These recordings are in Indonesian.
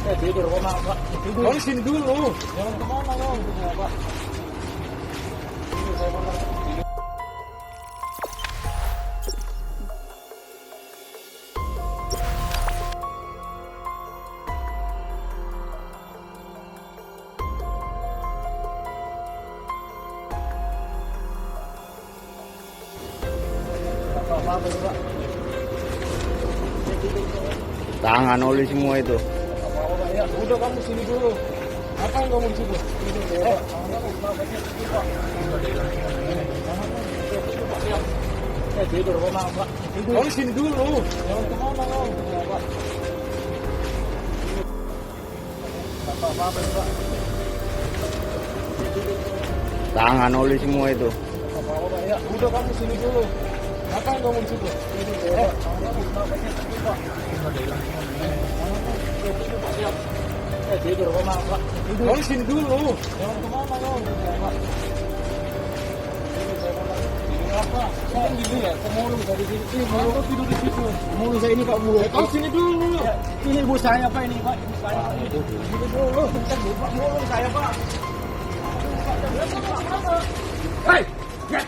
Tidur Pak. Tidur. Di sini dulu. Jangan kemana Bang? Ya, Pak. Tidur saya Pak. Apa Pak? Tangan oli semua itu. Apa-apa ya. Udah kamu sini dulu. Apa yang kamu di situ? Tidur ya Pak. Tidur Pak. Tidur. Di sini dulu. Jangan kemana Bang? Ya, Pak. Apa-apa Pak? Tangan oli semua itu. Apa-apa ya. Udah kamu sini dulu. Apa yang kamu di situ? Tidur ya Pak. Tidur Pak. Tidur. Di sini dulu. Jangan kemana Bang? Ya, Pak. Apa? Saya gini ya, pemulung dari sini. Mau tidur di situ. Pemulung saya ini Pak Mulu. Kau sini dulu. Ini ibu saya Pak ini Pak. Ibu saya. Sini dulu. Bentar Bu, Pak Mulu saya Pak. Hei, ya.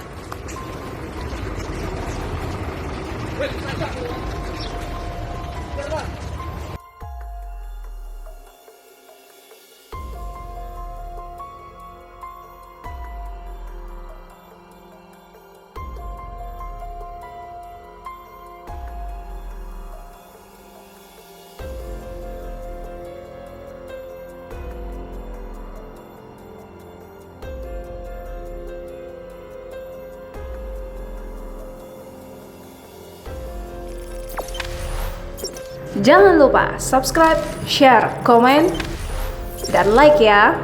Jangan lupa subscribe, share, komen, dan like ya.